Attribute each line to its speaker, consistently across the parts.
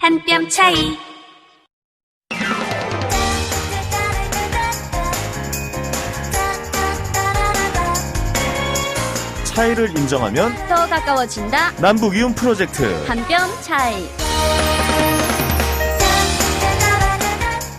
Speaker 1: 한 뼘 차이.
Speaker 2: 차이를 인정하면
Speaker 1: 더 가까워진다.
Speaker 2: 남북이움 프로젝트.
Speaker 1: 한 뼘 차이.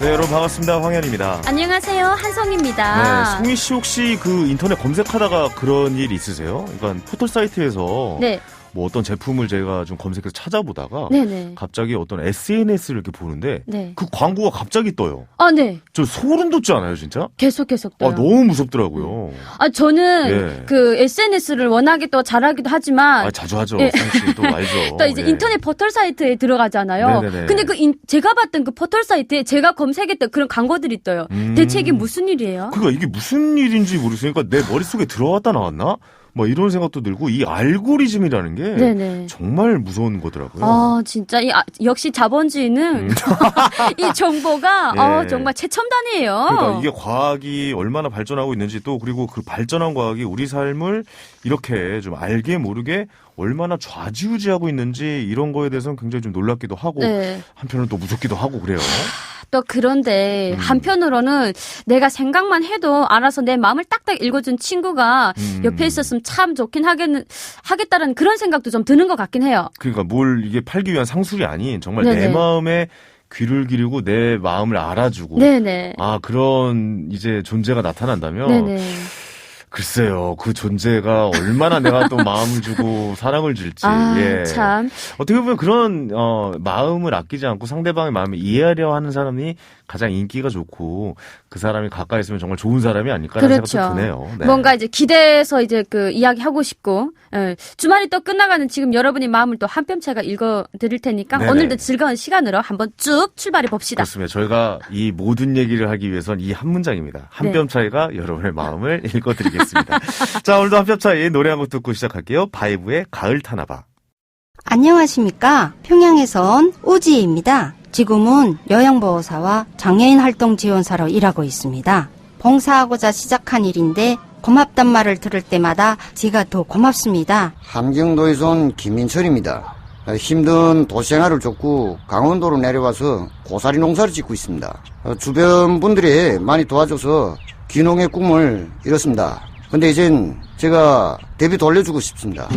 Speaker 2: 네, 여러분 반갑습니다. 황현입니다.
Speaker 1: 안녕하세요. 한성입니다.
Speaker 2: 네, 송희 씨 혹시 그 인터넷 검색하다가 그런 일 있으세요? 그러니까 포털 사이트에서
Speaker 1: 네.
Speaker 2: 뭐 어떤 제품을 제가 좀 검색해서 찾아보다가
Speaker 1: 네네.
Speaker 2: 갑자기 어떤 SNS를 이렇게 보는데
Speaker 1: 네.
Speaker 2: 그 광고가 갑자기 떠요.
Speaker 1: 아, 네.
Speaker 2: 저 소름 돋지 않아요, 진짜?
Speaker 1: 계속 떠요.
Speaker 2: 아, 너무 무섭더라고요.
Speaker 1: 아, 저는
Speaker 2: 예.
Speaker 1: 그 SNS를 워낙에 또 잘하기도 하지만
Speaker 2: 아, 자주 하죠.
Speaker 1: 예.
Speaker 2: 송희 씨도 알죠.
Speaker 1: 또 이제
Speaker 2: 예.
Speaker 1: 인터넷 포털 사이트에 들어가잖아요.
Speaker 2: 네네네.
Speaker 1: 근데 제가 봤던 그 포털 사이트에 제가 검색했던 그런 광고들이 떠요. 대체 이게 무슨 일이에요?
Speaker 2: 그러니까 이게 무슨 일인지 모르겠으니까 내 머릿속에 들어갔다 나왔나? 뭐 이런 생각도 들고 이 알고리즘이라는 게
Speaker 1: 네네.
Speaker 2: 정말 무서운 거더라고요.
Speaker 1: 아, 진짜 역시 자본주의는 이 정보가
Speaker 2: 예.
Speaker 1: 정말 최첨단이에요.
Speaker 2: 그러니까 이게 과학이 얼마나 발전하고 있는지 또 그리고 그 발전한 과학이 우리 삶을 이렇게 좀 알게 모르게 얼마나 좌지우지하고 있는지 이런 거에 대해서는 굉장히 좀 놀랍기도 하고
Speaker 1: 네.
Speaker 2: 한편으로는 또 무섭기도 하고 그래요.
Speaker 1: 또 그런데 한편으로는 내가 생각만 해도 알아서 내 마음을 딱딱 읽어준 친구가 옆에 있었으면 참 좋긴 하겠다라는 그런 생각도 좀 드는 것 같긴 해요.
Speaker 2: 그러니까 뭘 이게 팔기 위한 상술이 아닌 정말
Speaker 1: 네네.
Speaker 2: 내 마음에 귀를 기르고 내 마음을 알아주고
Speaker 1: 네네.
Speaker 2: 아 그런 이제 존재가 나타난다면
Speaker 1: 네네.
Speaker 2: 글쎄요 그 존재가 얼마나 내가 또 마음을 주고 사랑을 줄지 예.
Speaker 1: 참.
Speaker 2: 어떻게 보면 그런 마음을 아끼지 않고 상대방의 마음을 이해하려 하는 사람이 가장 인기가 좋고 그 사람이 가까이 있으면 정말 좋은 사람이 아닐까라는
Speaker 1: 그렇죠.
Speaker 2: 생각도 드네요. 네.
Speaker 1: 뭔가 이제 기대해서 이제 그 이야기 하고 싶고 주말이 또 끝나가는 지금 여러분의 마음을 또 한 뼘 차이가 읽어드릴 테니까
Speaker 2: 네네.
Speaker 1: 오늘도 즐거운 시간으로 한번 쭉 출발해 봅시다.
Speaker 2: 그렇습니다. 저희가 이 모든 얘기를 하기 위해선 이 한 문장입니다. 한
Speaker 1: 네.
Speaker 2: 뼘 차이가 여러분의 마음을 읽어드리겠습니다. 자, 오늘도 한 뼘 차이 노래 한 곡 듣고 시작할게요. 바이브의 가을 타나봐.
Speaker 3: 안녕하십니까. 평양에서 온 오지혜입니다. 지금은 요양보호사와 장애인 활동 지원사로 일하고 있습니다. 봉사하고자 시작한 일인데 고맙단 말을 들을 때마다 제가 더 고맙습니다.
Speaker 4: 함경도에서 온 김민철입니다. 힘든 도시생활을 쫓고 강원도로 내려와서 고사리 농사를 짓고 있습니다. 주변 분들이 많이 도와줘서 귀농의 꿈을 이뤘습니다. 근데 이젠 제가 대비 돌려주고 싶습니다.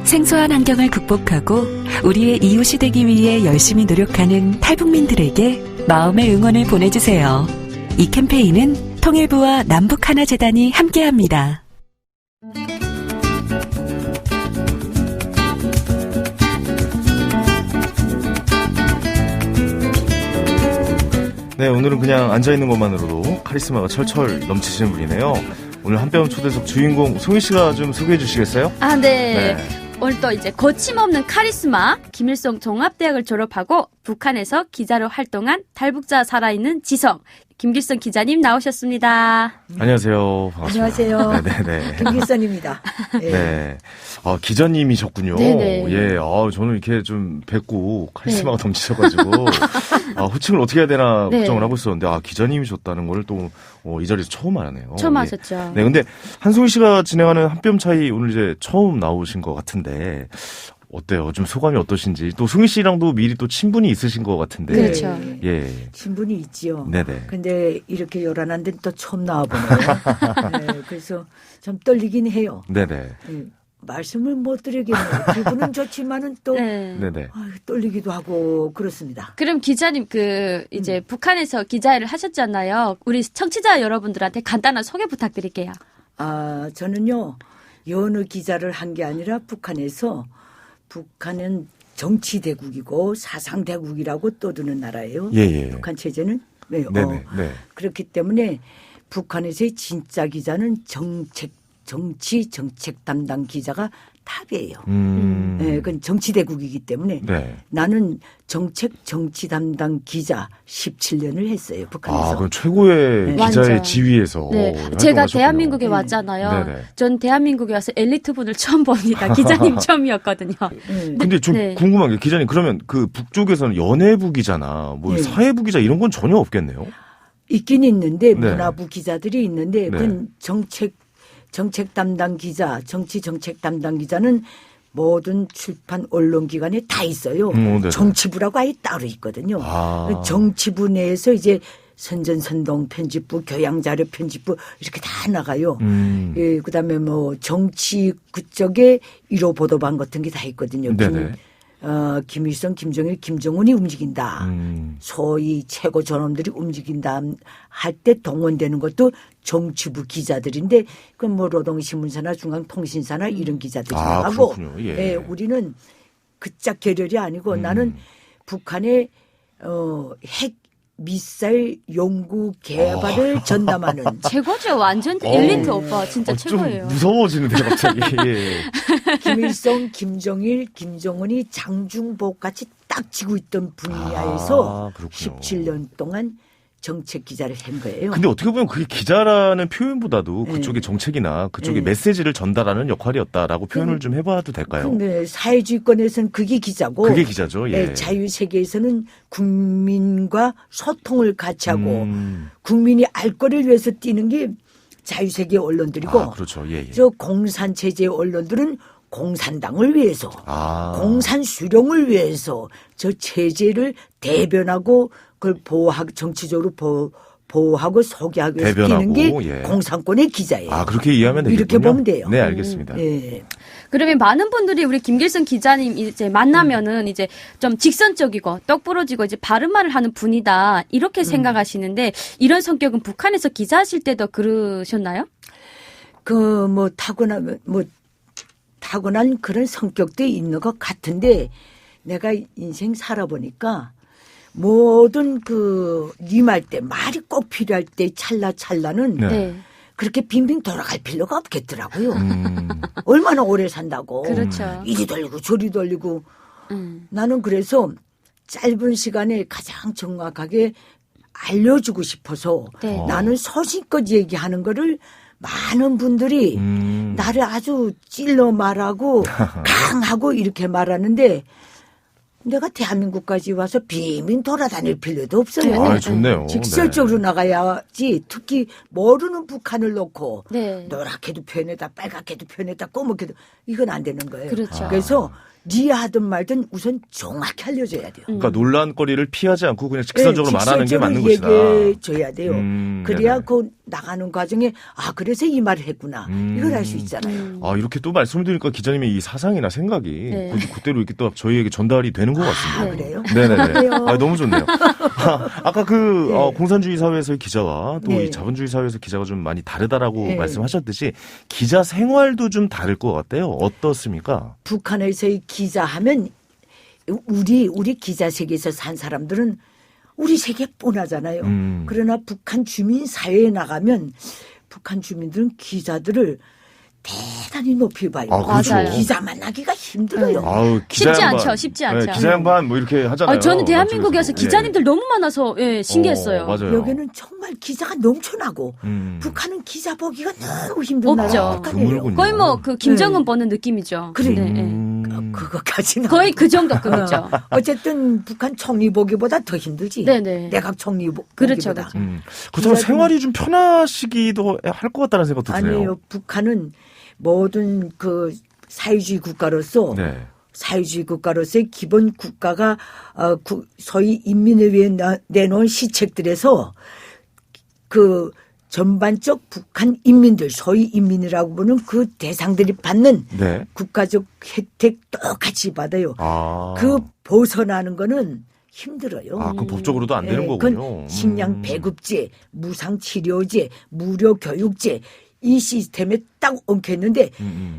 Speaker 5: 생소한 환경을 극복하고 우리의 이웃이 되기 위해 열심히 노력하는 탈북민들에게 마음의 응원을 보내주세요. 이 캠페인은 통일부와 남북하나재단이 함께합니다.
Speaker 2: 네, 오늘은 그냥 앉아있는 것만으로도 카리스마가 철철 넘치시는 분이네요. 오늘 한 뼘 초대석 주인공 송희 씨가 좀 소개해 주시겠어요?
Speaker 1: 아, 네.
Speaker 2: 네.
Speaker 1: 오늘 또 이제 거침없는 카리스마 김일성 종합대학을 졸업하고 북한에서 기자로 활동한 탈북자 살아있는 지성 김길성 기자님 나오셨습니다.
Speaker 2: 안녕하세요. 반갑습니다.
Speaker 6: 안녕하세요.
Speaker 2: 네네.
Speaker 6: 김길선입니다. 예.
Speaker 2: 네. 기자님이셨군요.
Speaker 1: 네네.
Speaker 2: 예. 저는 이렇게 좀 뵙고 카리스마가 넘치셔가지고, 호칭을 어떻게 해야 되나
Speaker 1: 네.
Speaker 2: 걱정을 하고 있었는데, 기자님이셨다는 걸 또, 이 자리에서 처음 알았네요.
Speaker 1: 처음
Speaker 2: 예.
Speaker 1: 하셨죠.
Speaker 2: 네. 근데 한송희 씨가 진행하는 한 뼘 차이 오늘 이제 처음 나오신 것 같은데, 어때요? 좀 소감이 어떠신지. 또 송희 씨랑도 미리 또 친분이 있으신 것 같은데.
Speaker 1: 그렇죠.
Speaker 2: 예.
Speaker 6: 친분이 있지요.
Speaker 2: 네네.
Speaker 6: 근데 이렇게 요란한 데는 또 처음 나와보네요. 네, 그래서 좀 떨리긴 해요.
Speaker 2: 네네.
Speaker 6: 예, 말씀을 못 드리겠네요. 기분은 좋지만은 또
Speaker 1: 네.
Speaker 2: 네네.
Speaker 6: 떨리기도 하고 그렇습니다.
Speaker 1: 그럼 기자님 이제 북한에서 기자를 하셨잖아요. 우리 청취자 여러분들한테 간단한 소개 부탁드릴게요.
Speaker 6: 저는요 여느 기자를 한 게 아니라 북한은 정치대국이고 사상대국이라고 떠드는 나라예요.
Speaker 2: 예.
Speaker 6: 북한 체제는. 네,
Speaker 2: 네네. 네.
Speaker 6: 그렇기 때문에 북한에서의 진짜 기자는 정책 담당 기자가 탑이에요. 네, 그건 정치대국이기 때문에
Speaker 2: 네.
Speaker 6: 나는 정치 담당 기자 17년을 했어요. 북한에서.
Speaker 2: 그럼 최고의
Speaker 6: 네.
Speaker 2: 기자의
Speaker 1: 완전.
Speaker 2: 지위에서.
Speaker 1: 네, 제가
Speaker 2: 활동하셨군요.
Speaker 1: 대한민국에
Speaker 6: 네.
Speaker 1: 왔잖아요.
Speaker 2: 네네.
Speaker 1: 전 대한민국에 와서 엘리트 분을 처음 봅니다. 기자님 처음이었거든요.
Speaker 6: 네.
Speaker 2: 근데 좀
Speaker 1: 네.
Speaker 2: 궁금한 게 기자님 그러면 그 북쪽에서는 연예부 기자나 뭐
Speaker 6: 네.
Speaker 2: 사회부 기자 이런 건 전혀 없겠네요.
Speaker 6: 있긴 있는데
Speaker 2: 네.
Speaker 6: 문화부 기자들이 있는데
Speaker 2: 네.
Speaker 6: 그건 정책 담당 기자, 정책 담당 기자는 모든 출판 언론기관에 다 있어요.
Speaker 2: 네네.
Speaker 6: 정치부라고 아예 따로 있거든요.
Speaker 2: 아.
Speaker 6: 정치부 내에서 이제 선전선동 편집부, 교양자료 편집부 이렇게 다 나가요. 예, 그다음에 뭐 정치 그쪽에 1호 보도반 같은 게 다 있거든요.
Speaker 2: 네네.
Speaker 6: 김일성, 김정일, 김정은이 움직인다. 소위 최고 존엄들이 움직인다 할 때 동원되는 것도 정치부 기자들인데 그 뭐 노동신문사나 중앙통신사나 이런 기자들이
Speaker 2: 아,
Speaker 6: 나가고
Speaker 2: 그렇군요. 예.
Speaker 6: 우리는 그짝 계열이 아니고 나는 북한의 핵 미사일 연구 개발을 전담하는
Speaker 1: 최고죠. 완전 엘리트 오빠. 진짜 최고예요.
Speaker 2: 좀 무서워지는데 갑자기. 예.
Speaker 6: 김일성, 김정일, 김정은이 장중복 같이 딱 지고 있던 분야에서
Speaker 2: 아, 그렇군요.
Speaker 6: 17년 동안 정책 기자를 한 거예요.
Speaker 2: 근데 어떻게 보면 그게 기자라는 표현보다도 그쪽의
Speaker 6: 네.
Speaker 2: 정책이나 그쪽의
Speaker 6: 네.
Speaker 2: 메시지를 전달하는 역할이었다라고 표현을 좀 해봐도 될까요?
Speaker 6: 근데 사회주의권에서는 그게 기자고
Speaker 2: 그게 기자죠. 예.
Speaker 6: 자유세계에서는 국민과 소통을 같이 하고
Speaker 2: 음.
Speaker 6: 국민이 알 거를 위해서 뛰는 게 자유세계 언론들이고
Speaker 2: 아, 그렇죠. 예, 예.
Speaker 6: 저 공산체제 언론들은 공산당을 위해서
Speaker 2: 아.
Speaker 6: 공산 수령을 위해서 저 체제를 대변하고 그걸 보호하고 정치적으로 보호하고 소개하기 위해서
Speaker 2: 대변하고,
Speaker 6: 뛰는 게
Speaker 2: 예.
Speaker 6: 공산권의 기자예요.
Speaker 2: 아, 그렇게 이해하면 되겠군요.
Speaker 6: 이렇게 보면 돼요.
Speaker 2: 네, 알겠습니다.
Speaker 6: 예.
Speaker 1: 그러면 많은 분들이 우리 김길성 기자님 이제 만나면은 이제 좀 직선적이고 똑부러지고 이제 바른 말을 하는 분이다 이렇게 생각하시는데 이런 성격은 북한에서 기자하실 때도 그러셨나요?
Speaker 6: 그 뭐 타고난 그런 성격도 있는 것 같은데 내가 인생 살아보니까 모든 그 님할 때 말이 꼭 필요할 때 찰나는
Speaker 2: 네.
Speaker 6: 그렇게 빙빙 돌아갈 필요가 없겠더라고요. 얼마나 오래 산다고.
Speaker 1: 그렇죠.
Speaker 6: 이리 돌리고 저리 돌리고.
Speaker 1: 음.
Speaker 6: 나는 그래서 짧은 시간에 가장 정확하게 알려주고 싶어서
Speaker 1: 네.
Speaker 6: 나는 소신껏 얘기하는 거를 많은 분들이 나를 아주 찔러 말하고 강하고 이렇게 말하는데 내가 대한민국까지 와서 빙빙 돌아다닐 필요도 없어요.
Speaker 2: 아, 좋네요.
Speaker 6: 직설적으로 나가야지 특히 모르는 북한을 놓고
Speaker 1: 네.
Speaker 6: 노랗게도 표현했다 빨갛게도 표현했다 꼬맣게도 이건 안 되는 거예요.
Speaker 1: 그렇죠.
Speaker 6: 그래서 네 하든 말든 우선 정확히 알려줘야 돼요.
Speaker 2: 그러니까 논란거리를 피하지 않고 그냥 직선적으로
Speaker 6: 네,
Speaker 2: 말하는 게 맞는
Speaker 6: 직설적으로
Speaker 2: 것이다.
Speaker 6: 얘기해줘야 돼요. 그래야
Speaker 2: 네네.
Speaker 6: 그 나가는 과정에 아 그래서 이 말을 했구나 이걸 알 수 있잖아요.
Speaker 2: 아, 이렇게 또 말씀을 드리니까 기자님의 이 사상이나 생각이
Speaker 1: 네.
Speaker 2: 그때로 이렇게 또 저희에게 전달이 되는 것 같습니다.
Speaker 6: 아, 그래요?
Speaker 2: 네네네.
Speaker 6: 그래요?
Speaker 2: 아, 너무 좋네요. 아까 그
Speaker 6: 네.
Speaker 2: 공산주의 사회에서의 기자와 또 이
Speaker 6: 네.
Speaker 2: 자본주의 사회에서 기자가 좀 많이 다르다라고
Speaker 6: 네.
Speaker 2: 말씀하셨듯이 기자 생활도 좀 다를 것 같아요. 어떻습니까?
Speaker 6: 북한에서의 기자하면 우리 기자 세계에서 산 사람들은 우리 세계 뻔하잖아요. 그러나 북한 주민 사회에 나가면 북한 주민들은 기자들을 대단히 높이 봐요.
Speaker 2: 아, 그렇죠.
Speaker 1: 맞아요.
Speaker 6: 기자 만나기가 힘들어요.
Speaker 2: 아우, 기자
Speaker 1: 쉽지
Speaker 2: 양반.
Speaker 1: 않죠. 쉽지 않죠.
Speaker 2: 네, 기자 양반 뭐 이렇게 하잖아요.
Speaker 1: 저는 대한민국에서
Speaker 2: 만쪽에서.
Speaker 1: 기자님들 너무 많아서 예, 신기했어요.
Speaker 2: 맞아요.
Speaker 6: 여기는 정말 기자가 넘쳐나고 북한은 기자 보기가 너무 힘든
Speaker 1: 없죠.
Speaker 6: 나라예요.
Speaker 2: 드물군요.
Speaker 1: 거의 뭐 그 김정은
Speaker 6: 네.
Speaker 1: 보는 느낌이죠.
Speaker 6: 그래.
Speaker 1: 네, 네.
Speaker 6: 그거까지는
Speaker 1: 거의 그 정도급이죠.
Speaker 6: 어쨌든 북한 총리 보기보다 더 힘들지.
Speaker 1: 네네.
Speaker 6: 내각 총리
Speaker 1: 그렇죠,
Speaker 6: 보기보다.
Speaker 1: 그렇죠.
Speaker 2: 그렇다면
Speaker 6: 기자들은-
Speaker 2: 생활이 좀 편하시기도 할 것 같다는 생각도 드네요.
Speaker 6: 아니에요. 북한은 모든 그 사회주의 국가로서
Speaker 2: 네.
Speaker 6: 사회주의 국가로서의 기본 국가가 소위 인민을 위해 내놓은 시책들에서 그 전반적 북한 인민들 소위 인민이라고 보는 그 대상들이 받는
Speaker 2: 네.
Speaker 6: 국가적 혜택 똑같이 받아요.
Speaker 2: 아.
Speaker 6: 그 벗어나는 거는 힘들어요.
Speaker 2: 아, 그 법적으로도 안 되는
Speaker 6: 네,
Speaker 2: 거군요.
Speaker 6: 그건 식량 배급제, 무상 치료제, 무료 교육제 이 시스템에 딱 엉켰는데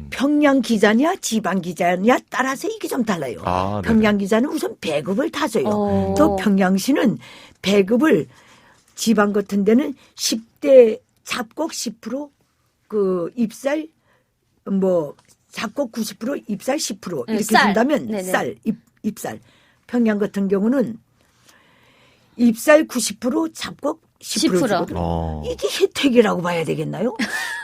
Speaker 6: 평양 기자냐 지방 기자냐 따라서 이게 좀 달라요.
Speaker 2: 아,
Speaker 6: 평양 기자는 우선 배급을 타줘요.
Speaker 1: 어.
Speaker 6: 또 평양시는 배급을 지방 같은 데는 10대 잡곡 10%그 입살 뭐 잡곡 90% 입살 10%
Speaker 1: 네,
Speaker 6: 이렇게
Speaker 1: 쌀.
Speaker 6: 준다면
Speaker 1: 네네.
Speaker 6: 쌀 입살. 평양 같은 경우는 입살 90% 잡곡 10%
Speaker 1: 10%.
Speaker 6: 주거든.
Speaker 2: 이게
Speaker 6: 이게 혜택이라고 봐야 되겠나요?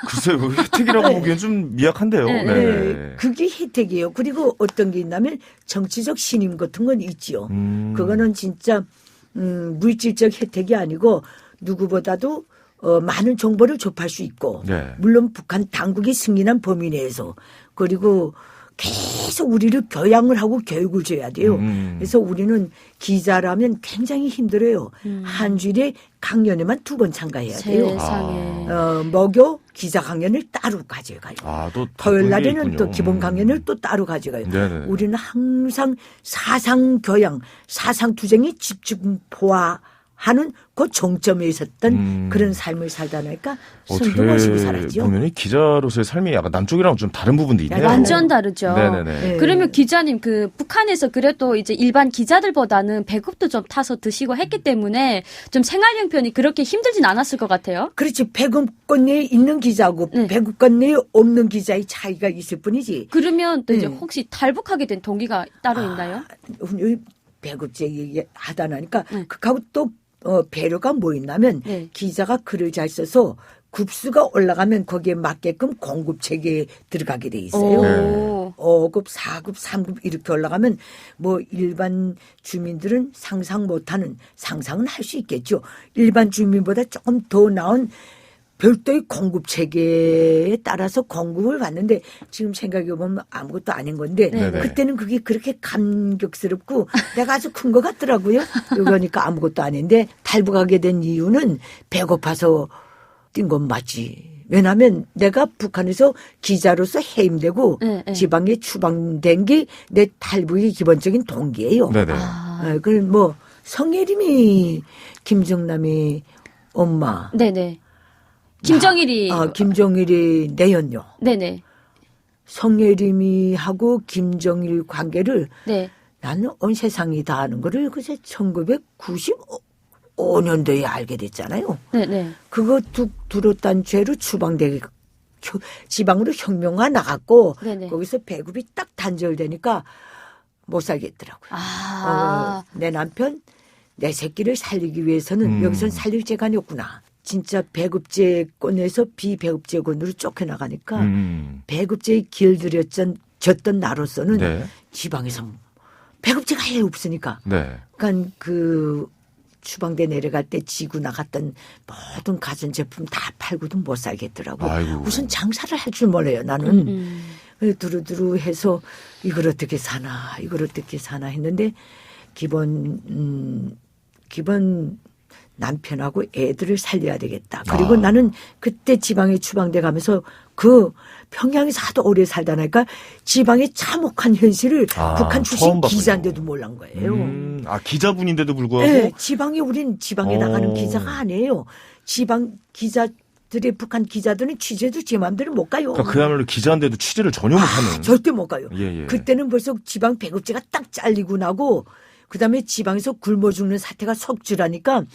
Speaker 2: 글쎄요, 그 혜택이라고 보기엔 좀 미약한데요.
Speaker 1: 네,
Speaker 2: 네.
Speaker 6: 네. 그게 혜택이에요. 그리고 어떤 게 있냐면 정치적 신임 같은 건 있지요. 그거는 진짜 물질적 혜택이 아니고 누구보다도 많은 정보를 접할 수 있고
Speaker 2: 네.
Speaker 6: 물론 북한 당국이 승인한 범위 내에서 그리고 계속 우리를 교양을 하고 교육을 줘야 돼요. 그래서 우리는 기자라면 굉장히 힘들어요. 한 주일에 강연에만 2번 참가해야 돼요.
Speaker 1: 세상에.
Speaker 6: 목요 기자 강연을 따로 가져가요.
Speaker 2: 또
Speaker 6: 토요일 날에는
Speaker 2: 있군요.
Speaker 6: 또 기본 강연을 또 따로 가져가요.
Speaker 2: 네네.
Speaker 6: 우리는 항상 사상 교양, 사상 투쟁이 집중포화하는 그 정점에 있었던 그런 삶을 살다 보니까 숨도 못 쉬고 살았죠.
Speaker 2: 보면 기자로서의 삶이 약간 남쪽이랑 좀 다른 부분도 있네요.
Speaker 1: 완전 다르죠.
Speaker 2: 네네네.
Speaker 6: 네.
Speaker 1: 그러면 기자님 그 북한에서 그래도 이제 일반 기자들보다는 배급도 좀 타서 드시고 했기 때문에 좀 생활 형편이 그렇게 힘들진 않았을 것 같아요.
Speaker 6: 그렇지. 배급권 내에 있는 기자하고
Speaker 1: 네.
Speaker 6: 배급권 내에 없는 기자의 차이가 있을 뿐이지.
Speaker 1: 그러면 또 이제
Speaker 6: 네.
Speaker 1: 혹시 탈북하게 된 동기가 따로 있나요?
Speaker 6: 여기 배급제 얘기하다 나니까
Speaker 1: 네.
Speaker 6: 그하고 또 배려가 뭐 있냐면
Speaker 1: 네.
Speaker 6: 기자가 글을 잘 써서 급수가 올라가면 거기에 맞게끔 공급 체계에 들어가게 돼 있어요.
Speaker 1: 오.
Speaker 6: 5급, 4급, 3급 이렇게 올라가면 뭐 일반 주민들은 상상 못하는 상상은 할 수 있겠죠. 일반 주민보다 조금 더 나은 별도의 공급 체계에 따라서 공급을 받는데 지금 생각해 보면 아무것도 아닌 건데
Speaker 2: 네네.
Speaker 6: 그때는 그게 그렇게 감격스럽고 내가 아주 큰 것 같더라고요. 그러니까 아무것도 아닌데 탈북하게 된 이유는 배고파서 뛴 건 맞지. 왜냐하면 내가 북한에서 기자로서 해임되고
Speaker 1: 네, 네.
Speaker 6: 지방에 추방된 게 내 탈북의 기본적인 동기예요.
Speaker 2: 네네.
Speaker 6: 그럼 뭐 성예림이 김정남이 엄마.
Speaker 1: 네네. 김정일이.
Speaker 6: 김정일이 내연녀.
Speaker 1: 네네.
Speaker 6: 성예림이하고 김정일 관계를
Speaker 1: 네.
Speaker 6: 나는 온 세상이 다 아는 거를 그새 1995년도에 알게 됐잖아요.
Speaker 1: 네네.
Speaker 6: 그거 툭 들었단 죄로 추방되게 지방으로 혁명화 나갔고
Speaker 1: 네네.
Speaker 6: 거기서 배급이 딱 단절되니까 못 살겠더라고요. 내 남편 내 새끼를 살리기 위해서는 여기선 살릴 재간이 없구나. 진짜 배급제권에서 비배급제권으로 쫓겨나가니까 배급제의 길들여졌던 나로서는
Speaker 2: 네.
Speaker 6: 지방에서 배급제가 아예 없으니까.
Speaker 2: 네.
Speaker 6: 그러니까 그 추방대 내려갈 때 지고 나갔던 모든 가전제품 다 팔고도 못 살겠더라고.
Speaker 2: 아이고.
Speaker 6: 우선 장사를 할 줄 몰라요 나는. 두루두루 해서 이걸 어떻게 사나 했는데 기본 남편하고 애들을 살려야 되겠다. 그리고 나는 그때 지방에 추방돼 가면서 그 평양에서 하도 오래 살다 나니까 지방의 참혹한 현실을 북한 출신
Speaker 2: 처음 봤군요.
Speaker 6: 기자인데도 몰란 거예요.
Speaker 2: 기자분인데도 불구하고.
Speaker 6: 네, 우린 지방에 나가는
Speaker 2: 오.
Speaker 6: 기자가 아니에요. 지방 기자들의 북한 기자들은 취재도 제 마음대로 못 가요.
Speaker 2: 그러니까 그야말로 기자인데도 취재를 전혀 못하는.
Speaker 6: 절대 못 가요.
Speaker 2: 예.
Speaker 6: 그때는 벌써 지방 배급제가 딱 잘리고 나고 그다음에 지방에서 굶어 죽는 사태가 속출하니까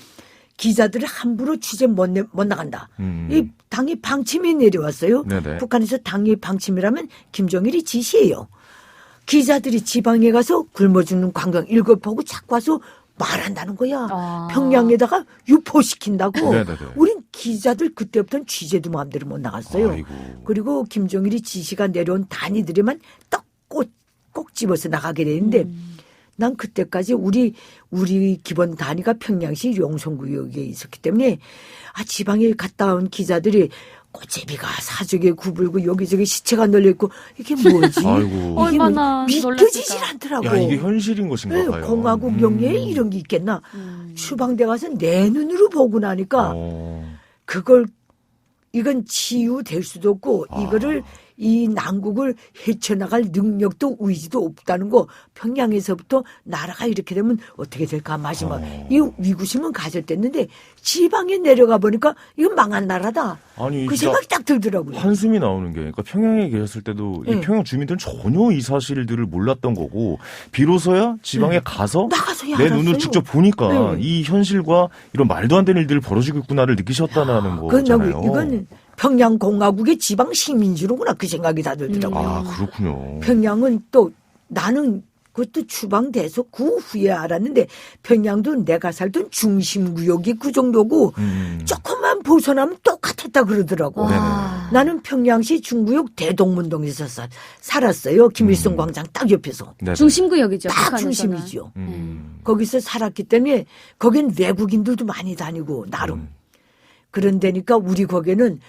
Speaker 6: 기자들을 함부로 취재 못 나간다. 이 당의 방침이 내려왔어요.
Speaker 2: 네네.
Speaker 6: 북한에서 당의 방침이라면 김정일이 지시예요. 기자들이 지방에 가서 굶어 죽는 광경 읽어보고 자꾸 와서 말한다는 거야. 평양에다가 유포시킨다고.
Speaker 2: 네네네.
Speaker 6: 우린 기자들 그때부터는 취재도 마음대로 못 나갔어요.
Speaker 2: 아이고.
Speaker 6: 그리고 김정일이 지시가 내려온 단위들에만 꼭 집어서 나가게 되는데 난 그때까지 우리 기본 단위가 평양시 용성구역에 있었기 때문에 지방에 갔다 온 기자들이 꽃제비가 사족에 구불고 여기저기 시체가 널려있고 이게 뭐지?
Speaker 2: 아이고.
Speaker 1: 얼마나
Speaker 6: 믿겨지질
Speaker 1: 놀랐을까.
Speaker 6: 않더라고.
Speaker 2: 야, 이게 현실인 것인가
Speaker 6: 네,
Speaker 2: 봐요.
Speaker 6: 공화국 영예에 이런 게 있겠나. 추방돼 가서 내 눈으로 보고 나니까 이건 치유될 수도 없고 이거를 이 난국을 헤쳐나갈 능력도 의지도 없다는 거 평양에서부터 나라가 이렇게 되면 어떻게 될까 마지막 이 위구심은 가졌댔는데 지방에 내려가 보니까 이건 망한 나라다.
Speaker 2: 아니,
Speaker 6: 그
Speaker 2: 진짜
Speaker 6: 생각이 딱 들더라고요.
Speaker 2: 한숨이 나오는 게, 그러니까 평양에 계셨을 때도 이
Speaker 6: 네.
Speaker 2: 평양 주민들은 전혀 이 사실들을 몰랐던 거고, 비로소야 지방에 가서
Speaker 6: 나가서야
Speaker 2: 내
Speaker 6: 알았어요.
Speaker 2: 눈으로 직접 보니까
Speaker 6: 네.
Speaker 2: 이 현실과 이런 말도 안 되는 일들이 벌어지고 있구나를 느끼셨다는 거잖아요.
Speaker 6: 이건 평양공화국의 지방 식민지로구나 그 생각이 다 들더라고요.
Speaker 2: 그렇군요.
Speaker 6: 평양은 또 나는 그것도 추방돼서 그 후에 알았는데 평양도 내가 살던 중심구역이 그 정도고 조금만 벗어나면 똑같았다 그러더라고.
Speaker 2: 네네.
Speaker 6: 나는 평양시 중구역 대동문동에서 살았어요. 김일성 광장 딱 옆에서.
Speaker 2: 네네.
Speaker 1: 중심구역이죠.
Speaker 6: 딱
Speaker 1: 북한에서는.
Speaker 6: 중심이죠. 거기서 살았기 때문에 거긴 외국인들도 많이 다니고 나름. 그런 데니까 우리 거기는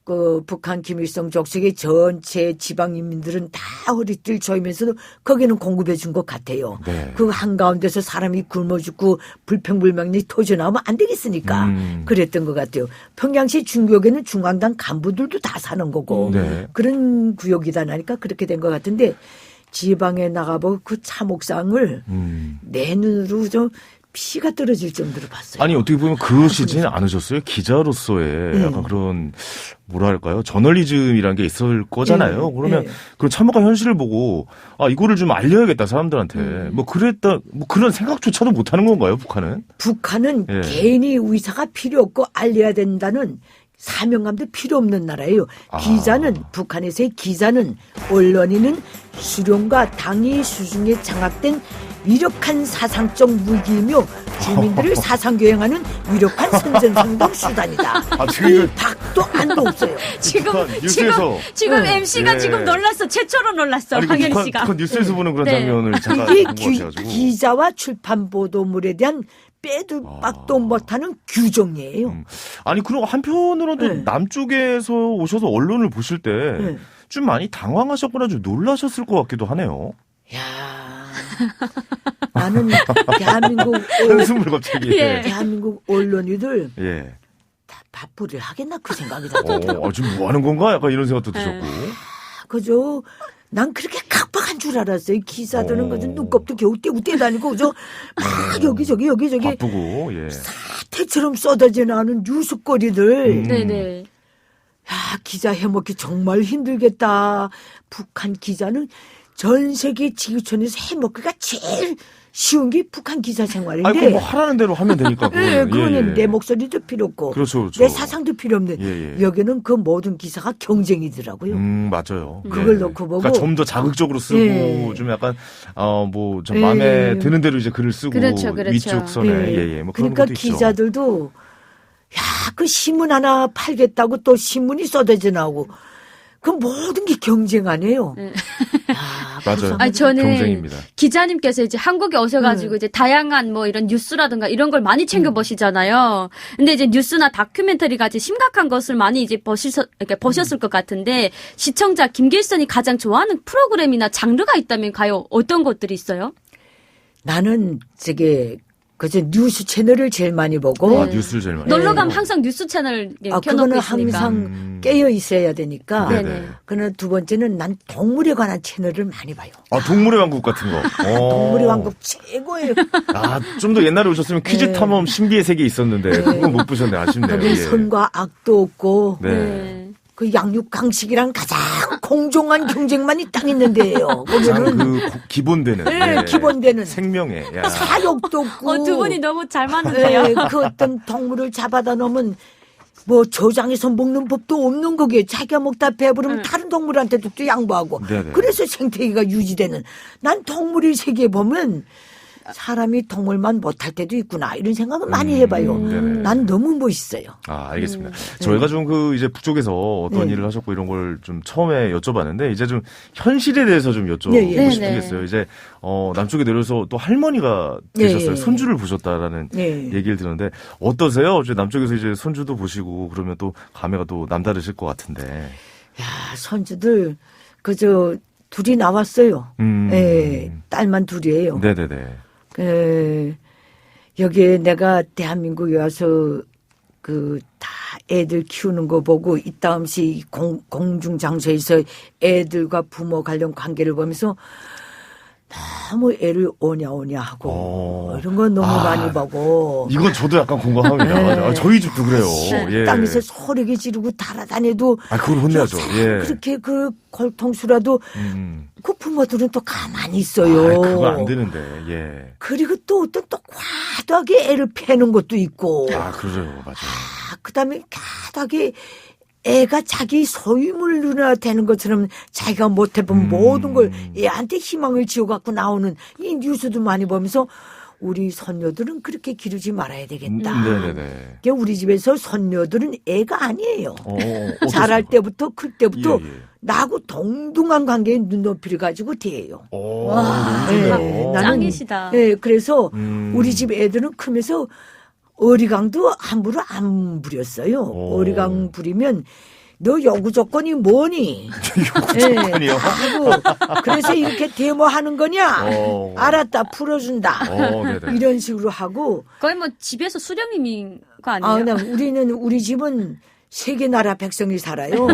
Speaker 6: 그 북한 김일성 족속의 전체 지방인민들은 다 허리띠를 조이면서도 거기는 공급해 준 것 같아요.
Speaker 2: 네.
Speaker 6: 그 한가운데서 사람이 굶어 죽고 불평불만이 터져나오면 안 되겠으니까 그랬던 것 같아요. 평양시 중구역에는 중앙당 간부들도 다 사는 거고
Speaker 2: 네.
Speaker 6: 그런 구역이다 나니까 그렇게 된 것 같은데 지방에 나가보고 그 참옥상을 내 눈으로 좀 피가 떨어질 정도로 봤어요.
Speaker 2: 아니 어떻게 보면 그러시지는 않으셨어요? 기자로서의
Speaker 6: 네.
Speaker 2: 약간 그런 뭐랄까요? 저널리즘이라는 게 있을 거잖아요.
Speaker 6: 네.
Speaker 2: 그러면
Speaker 6: 네.
Speaker 2: 그 참혹한 현실을 보고 아 이거를 좀 알려야겠다 사람들한테 뭐 그랬다 뭐 그런 생각조차도 못 하는 건가요? 북한은?
Speaker 6: 북한은
Speaker 2: 예.
Speaker 6: 개인이 의사가 필요 없고 알려야 된다는 사명감도 필요 없는 나라예요. 기자는 북한에서의 기자는 언론인은 수령과 당위 수중에 장악된 위력한 사상적 무기이며 주민들을 사상교양하는 위력한 선전성동 수단이다.
Speaker 2: 지금
Speaker 6: 이
Speaker 2: 이거
Speaker 6: 박도 안도 없어요.
Speaker 1: 지금
Speaker 2: 북한 뉴스에서
Speaker 1: 지금 MC가
Speaker 2: 예.
Speaker 1: 지금 놀랐어. 최초로 놀랐어.
Speaker 2: 아니
Speaker 1: 황현희
Speaker 2: 북한,
Speaker 1: 씨가.
Speaker 2: 북한 뉴스에서 보는 그런
Speaker 1: 네.
Speaker 2: 장면을 잠깐
Speaker 6: 이게
Speaker 2: 본것 같아가지고
Speaker 6: 기자와 출판 보도물에 대한 빼도 박도 못하는 규정이에요.
Speaker 2: 아니 그리고 한편으로는
Speaker 6: 네.
Speaker 2: 남쪽에서 오셔서 언론을 보실 때 좀
Speaker 6: 네.
Speaker 2: 많이 당황하셨거나 좀 놀라셨을 것 같기도 하네요.
Speaker 6: 야, 나는 대한민국
Speaker 2: 한숨을 갑자기.
Speaker 1: 예.
Speaker 6: 대한민국 언론인들
Speaker 2: 예.
Speaker 6: 다 밥벌이를 하겠나 그 생각이 들더라고요.
Speaker 2: 지금 뭐 하는 건가? 약간 이런 생각도 드셨고.
Speaker 6: 그죠? 난 그렇게 각박한 줄 알았어요. 기사들은
Speaker 2: 어.
Speaker 6: 그저 눈곱도 겨우 떼고 떼다니고 그죠? 막 여기저기
Speaker 2: 바쁘고, 예.
Speaker 6: 태처럼 쏟아져 나오는 뉴스거리들.
Speaker 1: 네네.
Speaker 6: 야, 기자 해먹기 정말 힘들겠다. 북한 기자는 전 세계 지구촌에서 해먹기가 제일 쉬운 게 북한 기자 생활인데.
Speaker 2: 아니, 뭐 하라는 대로 하면 되니까.
Speaker 6: 네, 그거는
Speaker 2: 예, 예.
Speaker 6: 내 목소리도 필요 없고.
Speaker 2: 그렇죠, 그렇죠.
Speaker 6: 내 사상도 필요 없는.
Speaker 2: 예, 예.
Speaker 6: 여기는 그 모든 기사가 경쟁이더라고요.
Speaker 2: 맞아요.
Speaker 6: 그걸
Speaker 2: 예.
Speaker 6: 놓고 보고.
Speaker 2: 그러니까 좀 더 자극적으로 쓰고,
Speaker 6: 예.
Speaker 2: 좀 약간, 뭐, 좀
Speaker 6: 예.
Speaker 2: 마음에 드는 대로 이제 글을 쓰고.
Speaker 1: 그렇죠, 그렇죠.
Speaker 2: 위쪽 선에. 예, 뭐 그런
Speaker 6: 그러니까
Speaker 2: 것도 있죠.
Speaker 6: 기자들도 야, 그 신문 하나 팔겠다고 또 신문이 쏟아져 나오고 그 모든 게 경쟁 아니에요. 야,
Speaker 2: 맞아요.
Speaker 1: 아니, 저는
Speaker 2: 경쟁입니다.
Speaker 1: 기자님께서 이제 한국에 오셔가지고 이제 다양한 뭐 이런 뉴스라든가 이런 걸 많이 챙겨보시잖아요. 근데 이제 뉴스나 다큐멘터리가 이제 심각한 것을 많이 이제 이렇게 보셨을 것 같은데 시청자 김길선이 가장 좋아하는 프로그램이나 장르가 있다면 과연 어떤 것들이 있어요?
Speaker 6: 나는 저게 그저 뉴스 채널을 제일 많이 보고
Speaker 2: 뉴스를 제일 많이.
Speaker 1: 놀러 가면 항상 뉴스 채널 켜놓고
Speaker 6: 그거는
Speaker 1: 있으니까.
Speaker 6: 항상 깨어 있어야 되니까.
Speaker 2: 네네.
Speaker 6: 그러나 두 번째는 난 동물에 관한 채널을 많이 봐요.
Speaker 2: 동물의 왕국 같은 거.
Speaker 6: 동물의 왕국 최고예요.
Speaker 2: 좀 더 옛날에 오셨으면 퀴즈
Speaker 6: 네.
Speaker 2: 탐험 신비의 세계 있었는데, 그건 못 보셨네. 아쉽네요.
Speaker 6: 거기 선과 악도 없고
Speaker 2: 네.
Speaker 1: 네.
Speaker 6: 그 양육 강식이랑 가장 공정한 경쟁만이 딱 있는데요.
Speaker 2: 가장
Speaker 6: 거기는
Speaker 2: 기본되는.
Speaker 6: 네, 기본되는
Speaker 2: 생명에. 야.
Speaker 6: 사욕도 없고.
Speaker 1: 두 분이 너무 잘 맞는데요.
Speaker 6: 네, 그 어떤 동물을 잡아다 놓으면 뭐 저장해서 먹는 법도 없는 거기에 자기가 먹다 배부르면 다른 동물한테도 또 양보하고.
Speaker 2: 네네.
Speaker 6: 그래서 생태계가 유지되는. 난 동물의 세계에 보면 사람이 동물만 못할 때도 있구나 이런 생각은 많이 해봐요.
Speaker 2: 네네.
Speaker 6: 난 너무 멋있어요.
Speaker 2: 알겠습니다. 저희가 좀 이제 북쪽에서 어떤
Speaker 6: 네.
Speaker 2: 일을 하셨고 이런 걸 좀 처음에 여쭤봤는데, 이제 좀 현실에 대해서 좀 여쭤보고
Speaker 6: 네, 네.
Speaker 2: 싶겠어요. 이제, 남쪽에 내려서 또 할머니가
Speaker 6: 네,
Speaker 2: 되셨어요.
Speaker 6: 네.
Speaker 2: 손주를 보셨다라는
Speaker 6: 네.
Speaker 2: 얘기를 들었는데, 어떠세요? 이제 남쪽에서 이제 손주도 보시고 그러면 또 감회가 또 남다르실 것 같은데.
Speaker 6: 야, 손주들 그저 둘이 나왔어요. 예, 딸만 둘이에요.
Speaker 2: 네네네.
Speaker 6: 여기에 내가 대한민국에 와서 다 애들 키우는 거 보고 이따금씩 공중장소에서 애들과 부모 관련 관계를 보면서 너무 애를 오냐오냐 하고 이런 거 너무 많이 보고
Speaker 2: 이건 저도 약간 공감합니다.
Speaker 6: 네.
Speaker 2: 맞아. 저희 집도 그래요. 예.
Speaker 6: 땅에서 소리게 지르고 달아다녀도
Speaker 2: 그걸 혼내야죠. 예.
Speaker 6: 그렇게 그 골통수라도 그 부모들은 또 가만히 있어요.
Speaker 2: 그거 안 되는데. 예.
Speaker 6: 그리고 또 어떤 또 과도하게 애를 패는 것도 있고.
Speaker 2: 그러죠. 맞아요.
Speaker 6: 그다음에 과도하게 애가 자기 소유물 누나 되는 것처럼 자기가 못해본 모든 걸 애한테 희망을 지어갖고 나오는 이 뉴스도 많이 보면서 우리 손녀들은 그렇게 기르지 말아야 되겠다.
Speaker 2: 네네네.
Speaker 6: 그러니까 우리 집에서 손녀들은 애가 아니에요.
Speaker 2: 어떻습니까?
Speaker 6: 자랄 때부터 클 때부터
Speaker 2: 예, 예.
Speaker 6: 나하고 동등한 관계의 눈높이를 가지고 대해요.
Speaker 2: 너무
Speaker 6: 네,
Speaker 2: 좋네요.
Speaker 6: 나는-
Speaker 1: 짱이시다.
Speaker 6: 네, 그래서 우리 집 애들은 크면서 어리광도 함부로 안 부렸어요. 어리광 부리면 너 요구 조건이 뭐니?
Speaker 2: 조건이요?
Speaker 6: 그래서 이렇게 데모하는 거냐?
Speaker 2: 어.
Speaker 6: 알았다, 풀어준다.
Speaker 2: 네네.
Speaker 6: 이런 식으로 하고.
Speaker 1: 거의 뭐 집에서 수령님인 거 아니에요?
Speaker 6: 아, 그냥 우리 집은 세계 나라 백성이 살아요.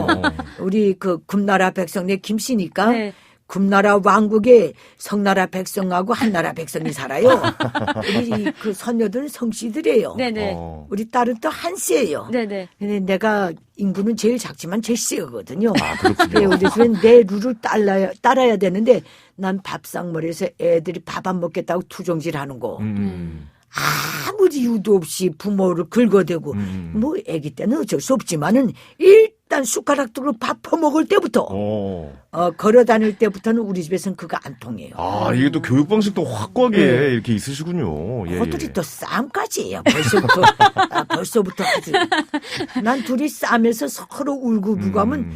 Speaker 6: 우리 그 금나라 백성 내 김씨니까.
Speaker 1: 네.
Speaker 6: 금나라 왕국에 성나라 백성하고 한나라 백성이 살아요. 우리 그 선녀들은 성씨들이에요.
Speaker 1: 네네.
Speaker 6: 우리 딸은 또 한씨예요.
Speaker 1: 네네.
Speaker 6: 근데 내가 인구는 제일 작지만 제일 세거든요.
Speaker 2: 아, 그렇군요.
Speaker 6: 그래, 우리 집엔 내 룰을 따라야 되는데 난 밥상머리에서 애들이 밥 안 먹겠다고 투정질 하는 거. 아무 이유도 없이 부모를 긁어대고 뭐 애기 때는 어쩔 수 없지만은 일단 숟가락 들고 밥 퍼먹을 때부터 걸어 다닐 때부터는 우리 집에서는 그거 안 통해요.
Speaker 2: 아, 이게 또 교육 방식도 확고하게 이렇게 있으시군요. 예,
Speaker 6: 그들이
Speaker 2: 예.
Speaker 6: 또 싸움까지 해요. 벌써부터 아주. 난 둘이 싸움에서 서로 울고 불고 하면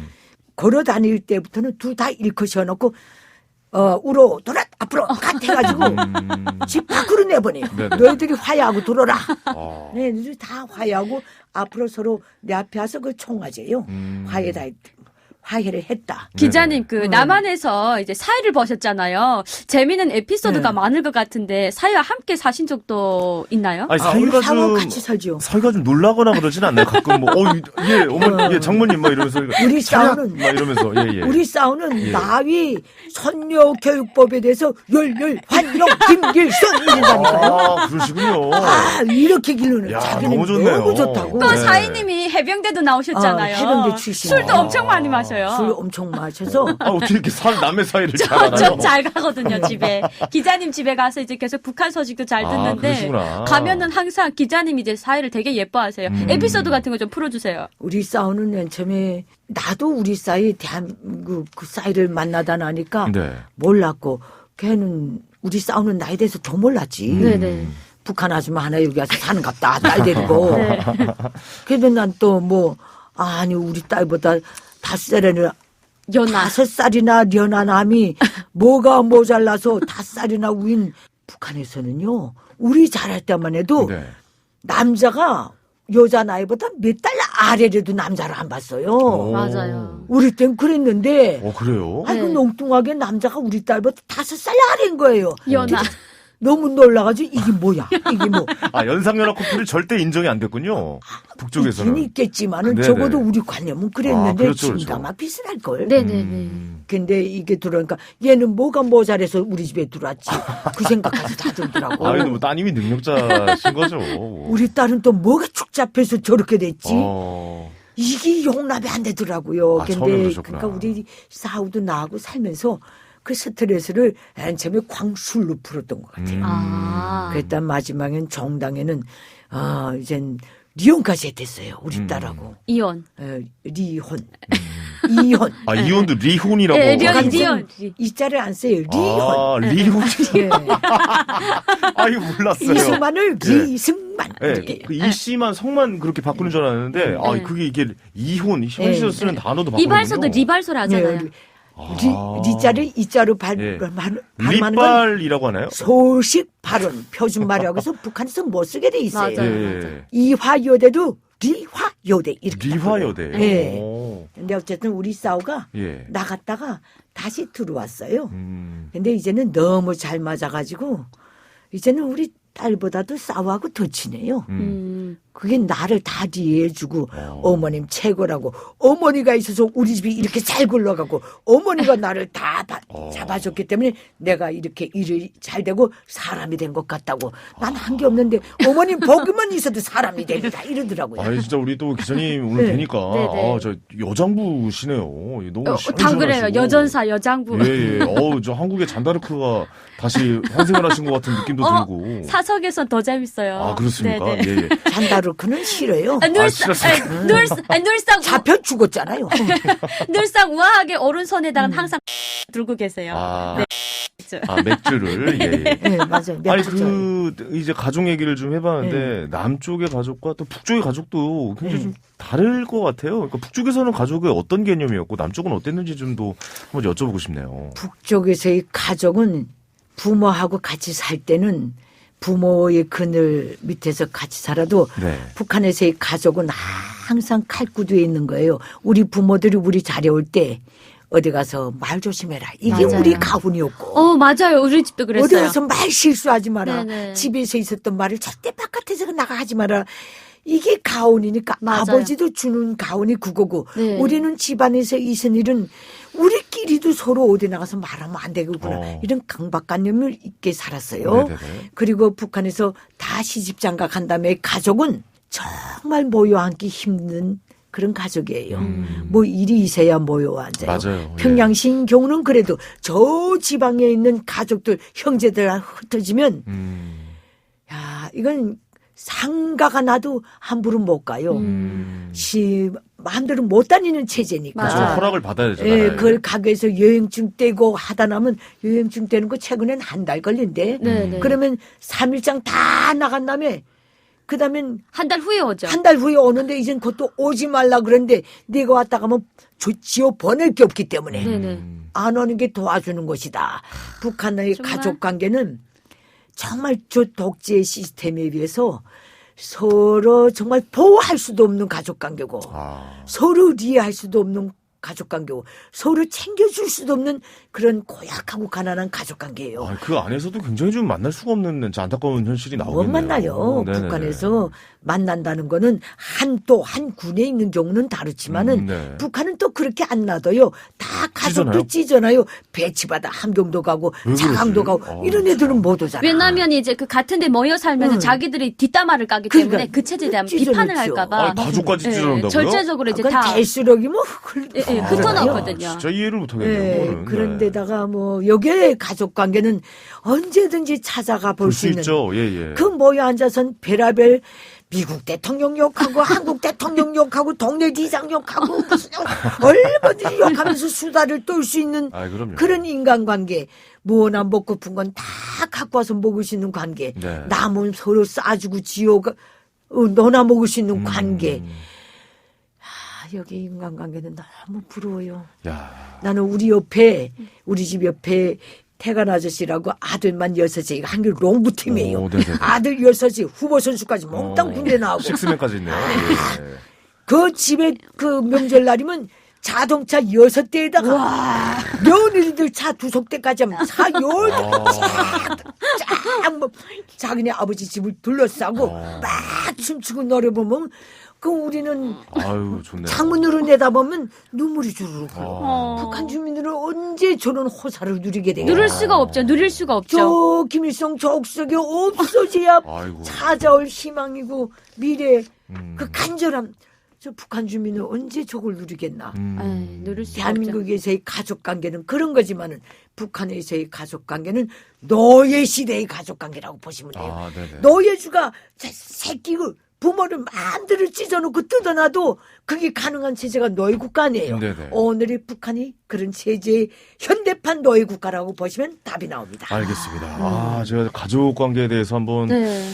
Speaker 6: 걸어 다닐 때부터는 둘 다 일컷 셔놓고 우로 돌아 앞으로 갓 해가지고 집 밖으로 내보내요.
Speaker 2: 네네.
Speaker 6: 너희들이 화해하고 들어라.
Speaker 2: 아.
Speaker 6: 네, 너희들이 다 화해하고 앞으로 서로 내 앞에 와서 그 총화제요. 화해를 했다.
Speaker 1: 기자님, 그, 남한에서 이제 사이를 버셨잖아요. 재미있는 에피소드가 많을 것 같은데, 사이와 함께 사신 적도 있나요?
Speaker 2: 아니,
Speaker 6: 우리
Speaker 2: 사이가
Speaker 6: 사와
Speaker 2: 좀
Speaker 6: 같이 살죠.
Speaker 2: 사이가 좀 놀라거나 그러진 않나요? 가끔 뭐, 예, 어머니, 예, 장모님 막 이러면서
Speaker 6: 우리
Speaker 2: 차렷!
Speaker 6: 싸우는
Speaker 2: 막 이러면서 예, 예.
Speaker 6: 우리 싸우는
Speaker 2: 예.
Speaker 6: 나위 선녀 교육법에 대해서 환영 김길선 이런다니까요.
Speaker 2: 아, 그러시군요.
Speaker 6: 아, 이렇게 기르는
Speaker 2: 야,
Speaker 6: 자기는
Speaker 2: 너무 좋네요.
Speaker 6: 너무 좋다고.
Speaker 1: 또
Speaker 2: 네.
Speaker 1: 사인님이 해병대도 나오셨잖아요.
Speaker 6: 해병대 출신.
Speaker 1: 술도 엄청 많이 마셔요.
Speaker 6: 술 엄청 마셔서
Speaker 2: 아, 어떻게 이렇게 남의 사이를 잘 알아요?
Speaker 1: 저 잘 가거든요, 집에. 기자님 집에 가서 이제 계속 북한 소식도 잘
Speaker 2: 아,
Speaker 1: 듣는데,
Speaker 2: 그러시구나.
Speaker 1: 가면은 항상 기자님 이제 사이를 되게 예뻐하세요. 에피소드 같은 거 좀 풀어주세요.
Speaker 6: 우리 싸우는 맨 처음에 나도 우리 사이 대한민국 그 사이를 만나다 나니까
Speaker 2: 네.
Speaker 6: 몰랐고 걔는 우리 싸우는 나에 대해서 더 몰랐지.
Speaker 1: 네네.
Speaker 6: 북한 아줌마 하나 여기 와서 사는갑다 딸 데리고.
Speaker 1: 네.
Speaker 6: 그래도 난 또 뭐 아니 우리 딸보다 5살이나
Speaker 1: 연하.
Speaker 6: 5살이나 연하남이 뭐가 모자라서 5살이나 우인 북한에서는요. 우리 잘할 때만 해도
Speaker 2: 네.
Speaker 6: 남자가 여자 나이보다 몇 달 아래라도 남자를 안 봤어요.
Speaker 1: 맞아요.
Speaker 6: 우리 땐 그랬는데
Speaker 2: 그래요?
Speaker 6: 아이고
Speaker 1: 네.
Speaker 6: 농뚱하게 남자가 우리 딸보다 5살 아래인 거예요.
Speaker 1: 연하.
Speaker 6: 너무 놀라가지고 이게 뭐야? 이게 뭐
Speaker 2: 아, 연상연하 커플이 절대 인정이 안 됐군요. 북쪽에서는.
Speaker 6: 있긴 있겠지만은
Speaker 2: 네네.
Speaker 6: 적어도 우리 관념은 그랬는데
Speaker 2: 아, 그렇죠, 그렇죠.
Speaker 6: 지금도 아마 비슷할 걸.
Speaker 1: 네네네.
Speaker 6: 근데 이게 들어오니까 얘는 뭐가 모자라서 우리 집에 들어왔지. 그 생각까지 다 들더라고.
Speaker 2: 아, 근데 뭐 따님이 능력자신 거죠.
Speaker 6: 우리 딸은 또 뭐가 축잡해서 저렇게 됐지.
Speaker 2: 어.
Speaker 6: 이게 용납이 안 되더라고요.
Speaker 2: 아, 처음에
Speaker 6: 근데
Speaker 2: 그러셨구나.
Speaker 6: 그러니까 우리 사우도 나하고 살면서 그 스트레스를 맨 처음에 광술로 풀었던 것 같아요.
Speaker 1: 아.
Speaker 6: 그랬다 마지막엔 정당에는 이젠 리혼까지 했댔어요. 우리 딸하고.
Speaker 1: 이혼.
Speaker 6: 리혼. 이혼.
Speaker 2: 아, 이혼도 리혼이라고.
Speaker 1: 예,
Speaker 6: 북한에서는
Speaker 1: 리혼.
Speaker 6: 이자를 안 써요. 리혼.
Speaker 2: 아, 리혼.
Speaker 6: 예.
Speaker 2: 아, 이거 몰랐어요.
Speaker 6: 이승만을
Speaker 2: 네.
Speaker 6: 리승만.
Speaker 2: 네,
Speaker 6: 이렇게.
Speaker 2: 그 이씨만 성만 그렇게 바꾸는 줄 알았는데, 아,
Speaker 1: 네.
Speaker 2: 그게 이게 이혼, 현실에서 쓰는 단어도 바꾸는
Speaker 1: 이발소도 리발소를 하잖아요.
Speaker 6: 리자를 이자로
Speaker 2: 예.
Speaker 6: 발음하는 건
Speaker 2: 리빨이라고 하나요?
Speaker 6: 소식 발언 표준말이라고 해서 북한에서 못 쓰게 돼 있어요.
Speaker 1: 맞아요.
Speaker 2: 예.
Speaker 6: 이화여대도 리화여대 이렇게
Speaker 2: 리화여대.
Speaker 6: 예.
Speaker 2: 오.
Speaker 6: 근데 어쨌든 우리 싸우가
Speaker 2: 예.
Speaker 6: 나갔다가 다시 들어왔어요.
Speaker 2: 음.
Speaker 6: 근데 이제는 너무 잘 맞아가지고 이제는 우리 딸보다도 싸우하고 더 친해요. 그게 나를 다 이해해주고 어머님 최고라고 어머니가 있어서 우리 집이 이렇게 잘 굴러가고 어머니가 나를 다 잡아줬기 때문에 내가 이렇게 일이 잘 되고 사람이 된 것 같다고 난 한 게 없는데 어머님 보기만 있어도 사람이 됩니다 이러더라고요.
Speaker 2: 아니, 진짜 우리 또 기자님 오늘
Speaker 6: 네.
Speaker 2: 뵈니까,
Speaker 1: 네.
Speaker 2: 아, 저 여장부시네요. 너무
Speaker 1: 다 그래요.
Speaker 2: 시원시원하시고.
Speaker 1: 여전사, 여장부.
Speaker 2: 예, 예. 저 한국의 잔다르크가 다시 환생을 하신 것 같은 느낌도 들고.
Speaker 1: 사석에선 더 재밌어요.
Speaker 2: 아, 그렇습니까?
Speaker 1: 네네.
Speaker 2: 예, 예.
Speaker 6: 잔다르크는 싫어요.
Speaker 1: 늘상
Speaker 6: 잡혀 죽었잖아요.
Speaker 1: 늘상 우아하게 오른손에다가 항상 들고 계세요.
Speaker 2: 아,
Speaker 1: 네.
Speaker 2: 아, 맥주를, 예, 예.
Speaker 6: 네, 맞아요.
Speaker 2: 아니,
Speaker 6: 맥주죠.
Speaker 2: 이제 가족 얘기를 좀 해봤는데, 남쪽의 가족과 또 북쪽의 가족도 굉장히 좀 다를 것 같아요. 그러니까 북쪽에서는 가족의 어떤 개념이었고, 남쪽은 어땠는지 좀 더 한번 여쭤보고 싶네요.
Speaker 6: 북쪽에서의 가족은 부모하고 같이 살 때는 부모의 그늘 밑에서 같이 살아도
Speaker 2: 네.
Speaker 6: 북한에서의 가족은 항상 칼구두에 있는 거예요. 우리 부모들이 우리 잘해올 때 어디 가서 말 조심해라. 이게
Speaker 1: 맞아요.
Speaker 6: 우리 가훈이었고.
Speaker 1: 맞아요. 우리 집도
Speaker 6: 어디
Speaker 1: 그랬어요.
Speaker 6: 가서 말 실수하지 마라.
Speaker 1: 네네.
Speaker 6: 집에서 있었던 말을 절대 바깥에서 나가지 마라. 이게 가훈이니까
Speaker 1: 맞아요.
Speaker 6: 아버지도 주는 가훈이 그거고
Speaker 1: 네.
Speaker 6: 우리는 집안에서 있은 일은 우리끼리도 서로 어디 나가서 말하면 안 되겠구나. 이런 강박관념을 있게 살았어요.
Speaker 2: 네네네.
Speaker 6: 그리고 북한에서 다 시집장가 간 다음에 가족은 정말 모여 앉기 힘든 그런 가족이에요. 뭐 일이 있어야 모여 앉아요.
Speaker 2: 맞아요.
Speaker 6: 평양시인 경우는 그래도 저 지방에 있는 가족들 형제들 흩어지면 야 이건 상가가 나도 함부로 못 가요. 마음대로 못 다니는 체제니까.
Speaker 2: 그렇죠. 허락을 받아야 되잖아요.
Speaker 6: 예, 그걸 가게에서 여행증 떼고 하다 나면 여행증 떼는 거 최근엔 한 달 걸린대.
Speaker 1: 네네.
Speaker 6: 그러면 3일장 다 나간 다음에 그다음엔
Speaker 1: 한 달 후에 오죠.
Speaker 6: 한 달 후에 오는데 이젠 그것도 오지 말라 그러는데 내가 왔다 가면 지어 보낼 게 없기 때문에
Speaker 1: 네네.
Speaker 6: 안 오는 게 도와주는 것이다. 북한의
Speaker 1: 정말?
Speaker 6: 가족 관계는 정말 저 독재 시스템에 비해서 서로 정말 보호할 수도 없는 가족 관계고
Speaker 2: 아.
Speaker 6: 서로 이해할 수도 없는 가족 관계고 서로 챙겨줄 수도 없는 그런 고약하고 가난한 가족 관계예요.
Speaker 2: 아, 그 안에서도 굉장히 좀 만날 수가 없는 안타까운 현실이
Speaker 6: 못
Speaker 2: 나오겠네요.
Speaker 6: 만나요.
Speaker 2: 네네네.
Speaker 6: 북한에서 만난다는 거는 한 군에 있는 경우는 다르지만은
Speaker 2: 네.
Speaker 6: 북한은 또 그렇게 안 놔둬요. 다 가족도
Speaker 2: 찢어놔요?
Speaker 6: 찢어놔요. 배치받아 함경도 가고
Speaker 2: 왜
Speaker 6: 장항도
Speaker 2: 그러지?
Speaker 6: 가고 이런 애들은 못 오잖아.
Speaker 1: 왜냐하면 이제 그 같은데 모여 살면서
Speaker 6: 응.
Speaker 1: 자기들이 뒷담화를 까기
Speaker 6: 그러니까
Speaker 1: 때문에 그 체제에 대한
Speaker 6: 찢어놓죠.
Speaker 1: 비판을 할까봐
Speaker 2: 아니, 가족까지 찢어놓는다고요?
Speaker 1: 절제적으로 이제
Speaker 6: 그건
Speaker 1: 다
Speaker 6: 될수록이 뭐
Speaker 1: 흩어놓거든요.
Speaker 2: 진짜 이해를 못하겠네요. 그거는.
Speaker 6: 그런데다가 뭐 여기에 가족 관계는 언제든지 찾아가 볼 수
Speaker 2: 볼수
Speaker 6: 있는
Speaker 2: 있죠. 예, 예.
Speaker 6: 그 모여 앉아선 별하별 미국 대통령 욕하고 한국 대통령 욕하고 동네 지장 욕하고 무슨 얼마든지 욕하면서 수다를 떨 수 있는
Speaker 2: 아, 그럼요.
Speaker 6: 그런 인간관계. 뭐나 먹고픈 건 다 갖고 와서 먹을 수 있는 관계.
Speaker 2: 네.
Speaker 6: 남은 서로 싸주고 지어가 너나 먹을 수 있는 관계. 아, 여기 인간관계는 너무 부러워요.
Speaker 2: 야.
Speaker 6: 나는 우리 집 옆에 태관 아저씨라고 아들만 6이 한길 롱구팀이에요.
Speaker 2: 오, 네네네.
Speaker 6: 아들 6이 후보 선수까지 몽땅 군대 나오고.
Speaker 2: 식스맨까지 있네요. 예.
Speaker 6: 그 집에 그 명절날이면 자동차 6대에다가 며느리들 차 2석대까지 하면 차 10대 쫙 자기네 아버지 집을 둘러싸고 막 춤추고 노래 보면 그 우리는
Speaker 2: 아유, 좋네요.
Speaker 6: 창문으로 내다보면 눈물이 주르르 흘러.
Speaker 1: 어.
Speaker 6: 북한 주민들은 언제 저런 호사를 누리게 되겠냐.
Speaker 1: 누릴 수가 없죠. 누릴 수가 없죠.
Speaker 6: 저 김일성 족속이 없어져야
Speaker 2: 아이고.
Speaker 6: 찾아올 희망이고 미래
Speaker 2: 음.
Speaker 6: 그 간절함. 저 북한 주민은 언제 저걸 누리겠나.
Speaker 1: 에이, 누릴 수가 없죠.
Speaker 6: 대한민국에서의 가족관계는 그런 거지만은 북한에서의 가족관계는 노예 시대의 가족관계라고 보시면 돼요.
Speaker 2: 아, 네네.
Speaker 6: 노예주가 새끼고 부모를 마음대로 찢어놓고 뜯어놔도 그게 가능한 체제가 노예 국가 아니에요.
Speaker 2: 네네.
Speaker 6: 오늘의 북한이 그런 체제의 현대판 노예 국가라고 보시면 답이 나옵니다.
Speaker 2: 알겠습니다. 아, 제가 가족 관계에 대해서 한번
Speaker 1: 네.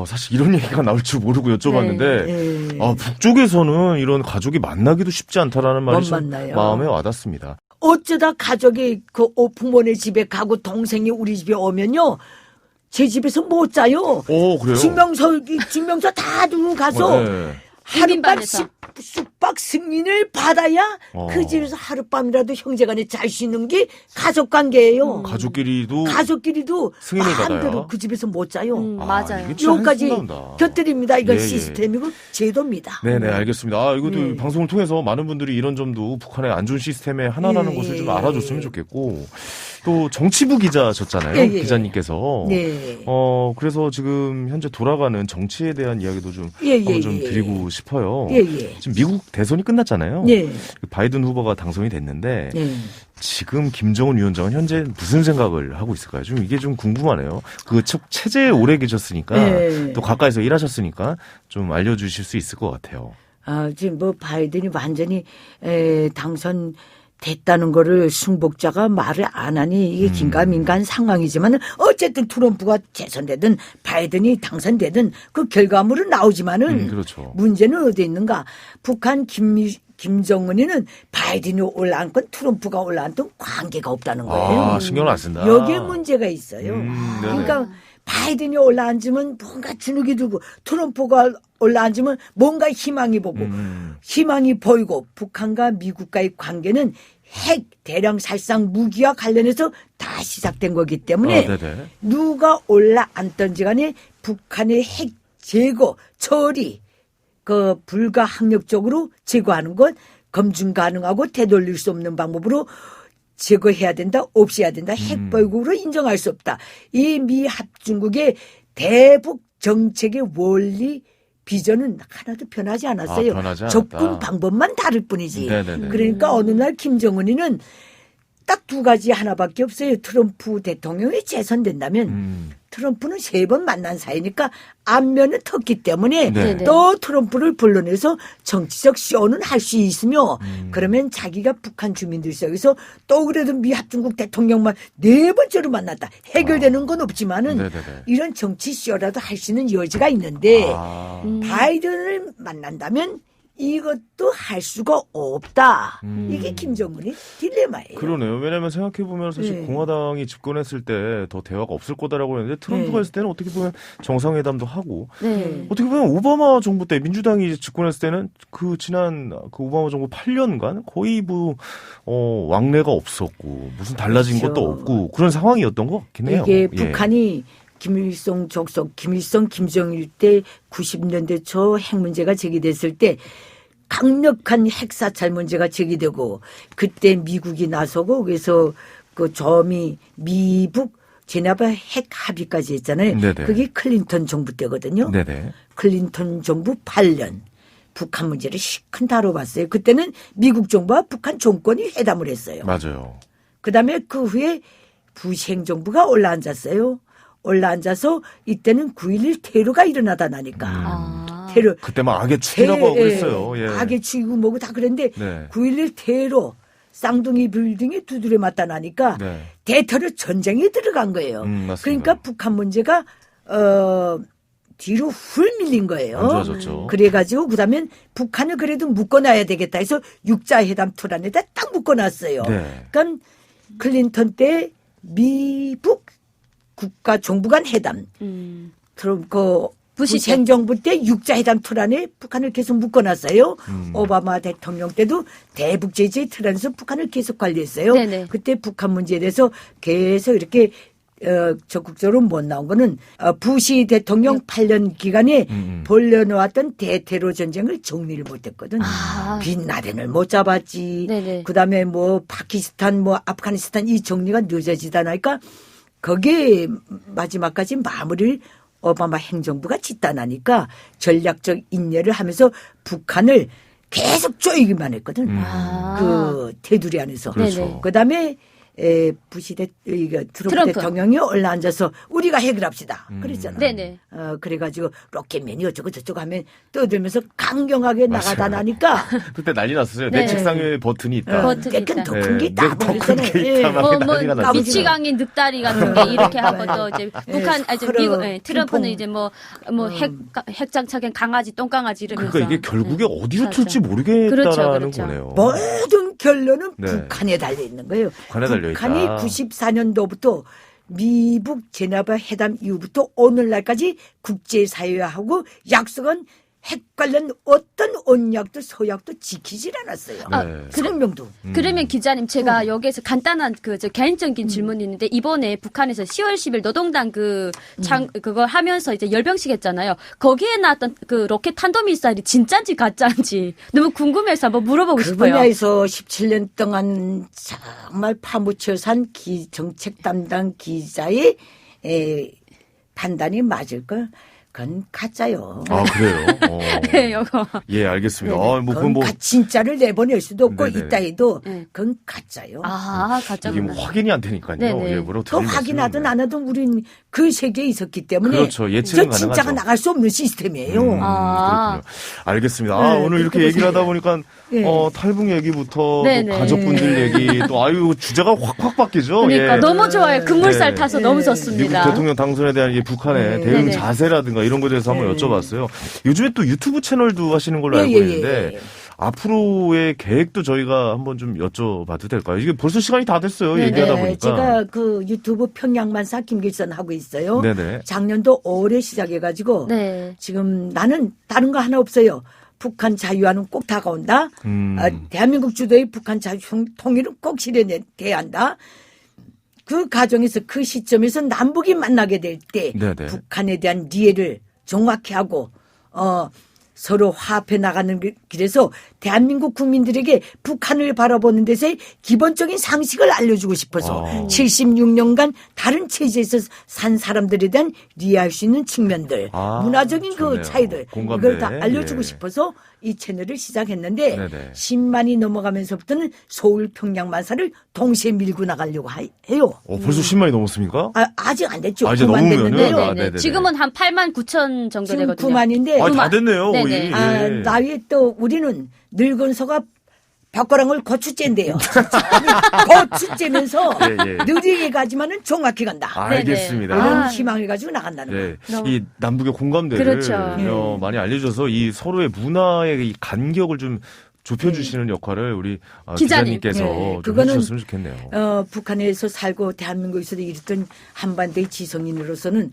Speaker 2: 사실 이런 얘기가 나올 줄 모르고 여쭤봤는데
Speaker 6: 네.
Speaker 2: 북쪽에서는 이런 가족이 만나기도 쉽지 않다라는 말이
Speaker 6: 못
Speaker 2: 좀
Speaker 6: 만나요.
Speaker 2: 마음에 와닿습니다.
Speaker 6: 어쩌다 가족이 그 부모네 집에 가고 동생이 우리 집에 오면요. 제 집에서 못 자요.
Speaker 2: 오, 그래요?
Speaker 6: 증명서 다 두고 가서
Speaker 2: 네.
Speaker 6: 하룻밤
Speaker 1: 이민반에서.
Speaker 6: 숙박 승인을 받아야
Speaker 2: 어.
Speaker 6: 그 집에서 하룻밤이라도 형제간에 잘 수 있는 게 가족관계예요.
Speaker 2: 가족끼리도
Speaker 6: 가족끼리도
Speaker 2: 승인을
Speaker 6: 마음대로
Speaker 2: 받아요?
Speaker 6: 그 집에서 못 자요.
Speaker 1: 맞아요.
Speaker 2: 이게 진짜
Speaker 6: 여기까지
Speaker 2: 한숨 나온다.
Speaker 6: 곁들입니다. 이건
Speaker 2: 예, 예.
Speaker 6: 시스템이고 제도입니다.
Speaker 2: 네네, 알겠습니다. 이것도
Speaker 6: 네.
Speaker 2: 방송을 통해서 많은 분들이 이런 점도 북한의 안 좋은 시스템의 하나라는
Speaker 6: 예,
Speaker 2: 것을 좀
Speaker 6: 예.
Speaker 2: 알아줬으면 좋겠고, 또 정치부 기자셨잖아요,
Speaker 6: 예, 예.
Speaker 2: 기자님께서.
Speaker 6: 네.
Speaker 2: 그래서 지금 현재 돌아가는 정치에 대한 이야기도 좀
Speaker 6: 예, 예,
Speaker 2: 한번 좀
Speaker 6: 예.
Speaker 2: 드리고 싶어요.
Speaker 6: 예, 예.
Speaker 2: 지금 미국 대선이 끝났잖아요.
Speaker 6: 네.
Speaker 2: 바이든 후보가 당선이 됐는데,
Speaker 6: 네.
Speaker 2: 지금 김정은 위원장은 현재 무슨 생각을 하고 있을까요? 좀 이게 좀 궁금하네요. 그 체제에 오래 계셨으니까
Speaker 6: 네.
Speaker 2: 또 가까이서 일하셨으니까 좀 알려주실 수 있을 것 같아요.
Speaker 6: 지금 뭐 바이든이 완전히 당선됐다는 거를 승복자가 말을 안 하니 이게 긴가민가한 상황이지만 어쨌든 트럼프가 재선되든 바이든이 당선되든 그 결과물은 나오지만은
Speaker 2: 그렇죠.
Speaker 6: 문제는 어디 있는가? 북한 김정은이는 바이든이 올라앉건 트럼프가 올라앉든 관계가 없다는 거예요.
Speaker 2: 신경을 안 쓴다.
Speaker 6: 여기에 문제가 있어요.
Speaker 2: 네네.
Speaker 6: 그러니까 바이든이 올라앉으면 뭔가 주눅이 들고 트럼프가 올라앉으면 뭔가 희망이 보고 희망이 보이고 북한과 미국과의 관계는 핵 대량 살상 무기와 관련해서 다 시작된 거기 때문에
Speaker 2: 네네.
Speaker 6: 누가 올라앉든지 간에 북한의 핵 제거 처리 그 불가항력적으로 제거하는 것 검증 가능하고 되돌릴 수 없는 방법으로 제거해야 된다, 없애야 된다, 핵보유국으로 인정할 수 없다. 이 미 합중국의 대북 정책의 원리 비전은 하나도 변하지 않았어요.
Speaker 2: 변하지 않았다.
Speaker 6: 접근 방법만 다를 뿐이지.
Speaker 2: 네네네.
Speaker 6: 그러니까 어느 날 김정은이는 딱 두 가지 하나밖에 없어요. 트럼프 대통령이 재선된다면 트럼프는 3번 만난 사이니까 안면은 텄기 때문에
Speaker 2: 네.
Speaker 6: 또 트럼프를 불러내서 정치적 쇼는 할 수 있으며 그러면 자기가 북한 주민들 속에서 또 그래도 미 합중국 대통령만 4번째로 만났다. 해결되는 건 없지만은
Speaker 2: 네네네.
Speaker 6: 이런 정치 쇼라도 할 수 있는 여지가 있는데
Speaker 2: 아.
Speaker 6: 바이든을 만난다면 이것도 할 수가 없다. 이게 김정은의 딜레마예요.
Speaker 2: 그러네요. 왜냐하면 생각해보면 사실
Speaker 6: 네.
Speaker 2: 공화당이 집권했을 때 더 대화가 없을 거다라고 했는데 트럼프가
Speaker 6: 네.
Speaker 2: 했을 때는 어떻게 보면 정상회담도 하고
Speaker 1: 네.
Speaker 2: 어떻게 보면 오바마 정부 때 민주당이 집권했을 때는 그 지난 그 오바마 정부 8년간 거의 왕래가 없었고 무슨 달라진
Speaker 6: 그렇죠.
Speaker 2: 것도 없고 그런 상황이었던 것 같긴 해요.
Speaker 6: 이게
Speaker 2: 예.
Speaker 6: 북한이 김일성 족속, 김일성, 김정일 때 90년대 초 핵 문제가 제기됐을 때 강력한 핵사찰 문제가 제기되고 그때 미국이 나서고 그래서 그 저미 미북 제네바 핵 합의까지 했잖아요.
Speaker 2: 네네.
Speaker 6: 그게 클린턴 정부 때거든요.
Speaker 2: 네네.
Speaker 6: 클린턴 정부 8년 북한 문제를 시큰 다뤄봤어요. 그때는 미국 정부와 북한 정권이 회담을 했어요.
Speaker 2: 맞아요.
Speaker 6: 그다음에 그 후에 부시 행정부가 올라앉았어요. 올라앉아서 이때는 9.11 테러가 일어나다 나니까
Speaker 1: 아.
Speaker 6: 테러
Speaker 2: 그때 막 악의 축이라고 하고 그랬어요. 예.
Speaker 6: 악의 축이고 뭐고 다 그랬는데
Speaker 2: 네.
Speaker 6: 9.11 테러 쌍둥이 빌딩에 두드려 맞다 나니까
Speaker 2: 네.
Speaker 6: 대테러 전쟁에 들어간 거예요.
Speaker 2: 맞습니다.
Speaker 6: 그러니까 북한 문제가 뒤로 훌 밀린 거예요.
Speaker 2: 안 좋아졌죠.
Speaker 6: 그래가지고 그다음에 북한을 그래도 묶어놔야 되겠다 해서 육자회담 토란에다 딱 묶어놨어요.
Speaker 2: 네.
Speaker 6: 그러니까 클린턴 때 미북 국가 정부 간 회담, 그
Speaker 1: 부시
Speaker 6: 부시
Speaker 1: 때.
Speaker 6: 행정부 때 육자회담 토란에 북한을 계속 묶어놨어요. 오바마 대통령 때도 대북 제재 토란에서 북한을 계속 관리했어요.
Speaker 1: 네네.
Speaker 6: 그때 북한 문제에 대해서 계속 이렇게 적극적으로 못 나온 거는 부시 대통령 8년 기간에 벌려놓았던 대테러 전쟁을 정리를 못했거든.
Speaker 1: 아.
Speaker 6: 빈라덴을 못 잡았지.
Speaker 1: 네네.
Speaker 6: 그다음에 뭐 파키스탄, 뭐 아프가니스탄 이 정리가 늦어지다 나니까 거기에 마지막까지 마무리를 오바마 행정부가 짓다 나니까 전략적 인내를 하면서 북한을 계속 쪼이기만 했거든.
Speaker 1: 아.
Speaker 6: 그 테두리 안에서.
Speaker 2: 그렇죠.
Speaker 1: 네네.
Speaker 6: 그다음에 부시 트럼프 대통령이 올라앉아서 우리가 해결합시다. 그랬잖아.
Speaker 1: 네네.
Speaker 6: 그래가지고 로켓맨이 어쩌고 저쩌고 하면 떠들면서 강경하게 나가다 나니까
Speaker 2: 그때 난리 났었어요.
Speaker 1: 네.
Speaker 2: 내 책상 위에 버튼이 있다.
Speaker 1: 버튼이
Speaker 6: 깨끗
Speaker 1: 있다.
Speaker 6: 더 큰 게 있다.
Speaker 2: 더 큰 게 있다. 막 난리가 났었어요.
Speaker 1: 미치광이 늑다리 같은 게 이렇게 하고 또 이제 북한, 이제
Speaker 6: 그럼
Speaker 1: 미국, 트럼프는
Speaker 6: 핑퐁.
Speaker 1: 이제 핵장착엔 강아지, 똥강아지 이러면서.
Speaker 2: 그러니까 이게 결국에 어디로
Speaker 1: 맞아.
Speaker 2: 튈지 모르겠다라는
Speaker 1: 그렇죠, 그렇죠.
Speaker 2: 거네요.
Speaker 6: 모든 결론은
Speaker 2: 네.
Speaker 6: 북한에 달려 있는 거예요.
Speaker 2: 북한에 달려
Speaker 6: 북한이
Speaker 2: 있다.
Speaker 6: 94년도부터 미북 제네바 회담 이후부터 오늘날까지 국제사회하고 약속은 핵 관련 어떤 언약도 서약도 지키질 않았어요.
Speaker 1: 아,
Speaker 2: 네.
Speaker 6: 성명도.
Speaker 1: 그러면 기자님 제가 여기에서 간단한 개인적인 질문이 있는데 이번에 북한에서 10월 10일 노동당 그걸 하면서 이제 열병식 했잖아요. 거기에 나왔던 그 로켓 탄도미사일이 진짜인지 가짜인지 너무 궁금해서 한번 물어보고
Speaker 6: 그
Speaker 1: 싶어요.
Speaker 6: 분야에서 17년 동안 정말 파묻혀 산 정책 담당 기자의 판단이 맞을 걸. 그건 가짜요.
Speaker 2: 아 그래요?
Speaker 1: 네, 요거.
Speaker 2: 예 알겠습니다.
Speaker 6: 네네.
Speaker 2: 그건 뭐
Speaker 6: 진짜를 내보낼 수도 없고
Speaker 2: 네네.
Speaker 6: 있다 해도
Speaker 1: 네.
Speaker 6: 그건 가짜요.
Speaker 1: 아,
Speaker 2: 이게
Speaker 1: 가짜구나.
Speaker 2: 뭐 확인이 안 되니까요.
Speaker 1: 네네.
Speaker 2: 예, 뭐라고
Speaker 6: 그
Speaker 2: 드릴
Speaker 6: 확인하든
Speaker 2: 말씀은
Speaker 6: 안 하든 우린 그 세계에 있었기 때문에
Speaker 2: 그렇죠. 예측은
Speaker 6: 저 진짜가
Speaker 2: 가능하죠.
Speaker 6: 나갈 수 없는 시스템이에요.
Speaker 1: 아.
Speaker 2: 그렇군요. 알겠습니다.
Speaker 6: 네,
Speaker 2: 오늘 이렇게
Speaker 6: 그렇게
Speaker 2: 얘기를 하다
Speaker 6: 보세요.
Speaker 2: 보니까
Speaker 6: 네.
Speaker 2: 탈북 얘기부터
Speaker 1: 네네.
Speaker 2: 또 가족분들 얘기 또 아유 주제가 확 바뀌죠.
Speaker 1: 그러니까
Speaker 2: 예.
Speaker 1: 너무 좋아요. 금물살
Speaker 2: 네.
Speaker 1: 타서
Speaker 6: 네.
Speaker 1: 너무
Speaker 2: 미국
Speaker 1: 좋습니다.
Speaker 2: 대통령 당선에 대한 이게 북한의
Speaker 6: 네.
Speaker 2: 대응
Speaker 1: 네네.
Speaker 2: 자세라든가 이런 거에 대해서 한번
Speaker 6: 네.
Speaker 2: 여쭤봤어요. 요즘에 또 유튜브 채널도 하시는 걸로 알고
Speaker 6: 예, 예,
Speaker 2: 있는데
Speaker 6: 예.
Speaker 2: 앞으로의 계획도 저희가 한번 좀 여쭤봐도 될까요? 이게 벌써 시간이 다 됐어요. 얘기하다 보니까.
Speaker 6: 제가 그 유튜브 평양만사 김길선 하고 있어요.
Speaker 2: 네네.
Speaker 6: 작년도 5월에 시작해가지고
Speaker 1: 네.
Speaker 6: 지금 나는 다른 거 하나 없어요. 북한 자유화는 꼭 다가온다. 대한민국 주도의 북한 자유 통일은 꼭 실현돼야 한다. 그 과정에서 그 시점에서 남북이 만나게 될 때
Speaker 2: 네네.
Speaker 6: 북한에 대한 이해를 정확히 하고 서로 화합해 나가는 길에서 대한민국 국민들에게 북한을 바라보는 데서의 기본적인 상식을 알려주고 싶어서 76년간 다른 체제에서 산 사람들에 대한 이해할 수 있는 측면들, 문화적인
Speaker 2: 좋네요.
Speaker 6: 그 차이들
Speaker 2: 공감대.
Speaker 6: 이걸 다 알려주고
Speaker 2: 예.
Speaker 6: 싶어서 이 채널을 시작했는데
Speaker 2: 네네.
Speaker 6: 10만이 넘어가면서부터는 서울 평양만사를 동시에 밀고 나가려고 해요.
Speaker 2: 벌써 10만이 넘었습니까?
Speaker 6: 아직 안 됐죠.
Speaker 2: 아, 이제
Speaker 6: 9만
Speaker 2: 넘으면은?
Speaker 6: 됐는데요.
Speaker 2: 아,
Speaker 1: 네네.
Speaker 2: 네네네.
Speaker 1: 지금은 한 8만 9천 정도
Speaker 6: 지금
Speaker 1: 되거든요.
Speaker 6: 9만인데
Speaker 2: 다 됐네요.
Speaker 1: 네네.
Speaker 2: 거의. 예.
Speaker 6: 나위에 또 우리는 늙은 소가 벼거랑을 고추째인데요. 고추째면서
Speaker 2: 예, 예.
Speaker 6: 느리게 가지만은 정확히 간다.
Speaker 2: 알겠습니다.
Speaker 6: 이런 희망을 가지고 나간다는
Speaker 2: 네.
Speaker 6: 거예요.
Speaker 2: 이 남북의 공감대를
Speaker 1: 그렇죠.
Speaker 2: 많이 알려줘서 이 서로의 문화의 이 간격을 좀 좁혀주시는 역할을 우리
Speaker 1: 기자님.
Speaker 2: 기자님께서
Speaker 6: 네.
Speaker 2: 좀
Speaker 6: 그거는
Speaker 2: 해주셨으면 좋겠네요.
Speaker 6: 북한에서 살고 대한민국에서도 이랬던 한반도의 지성인으로서는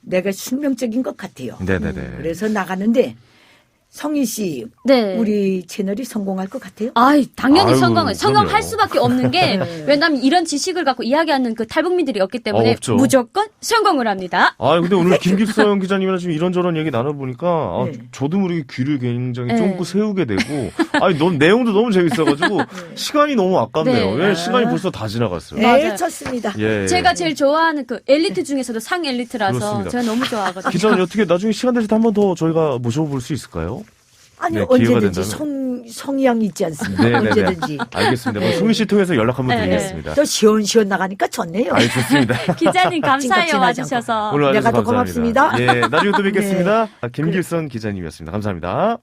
Speaker 6: 내가 숙명적인 것 같아요.
Speaker 2: 네네네.
Speaker 6: 그래서 나가는데 성희 씨,
Speaker 1: 네.
Speaker 6: 우리 채널이 성공할 것 같아요?
Speaker 1: 당연히
Speaker 2: 아유,
Speaker 1: 성공할
Speaker 2: 그럼요.
Speaker 1: 수밖에 없는 게 왜냐하면 이런 지식을 갖고 이야기하는 그 탈북민들이 없기 때문에
Speaker 2: 없죠.
Speaker 1: 무조건 성공을 합니다.
Speaker 2: 근데 오늘 김길성 기자님이랑 지금 이런저런 얘기 나눠보니까
Speaker 6: 네.
Speaker 2: 저도 모르게 귀를 굉장히
Speaker 1: 네.
Speaker 2: 쫑긋 세우게 되고 너무 내용도 너무 재밌어가지고 시간이 너무 아깝네요.
Speaker 1: 네.
Speaker 2: 왜 시간이 벌써 다 지나갔어요.
Speaker 1: 맞아요.
Speaker 6: 좋습니다.
Speaker 2: 예.
Speaker 1: 제가 제일 좋아하는 그 엘리트 중에서도 상 엘리트라서
Speaker 2: 그렇습니다.
Speaker 1: 제가 너무 좋아하거든요.
Speaker 2: 기자님 어떻게 나중에 시간 될 때 한 번 더 저희가 모셔볼 수 있을까요?
Speaker 6: 아니
Speaker 2: 네, 기회가
Speaker 6: 언제든지 성향이 있지 않습니까? 언제든지.
Speaker 2: 알겠습니다. 송희 씨 통해서 연락 한번
Speaker 1: 네.
Speaker 2: 드리겠습니다.
Speaker 6: 또 시원시원 나가니까 좋네요.
Speaker 2: 좋습니다.
Speaker 1: 기자님 감사해요
Speaker 6: 찡긋 찡하지
Speaker 1: 와주셔서.
Speaker 2: 오늘
Speaker 6: 내가
Speaker 2: 와주셔서
Speaker 6: 더
Speaker 2: 감사합니다.
Speaker 6: 고맙습니다.
Speaker 2: 예, 나중에 또 뵙겠습니다. 김길선 기자님이었습니다. 감사합니다.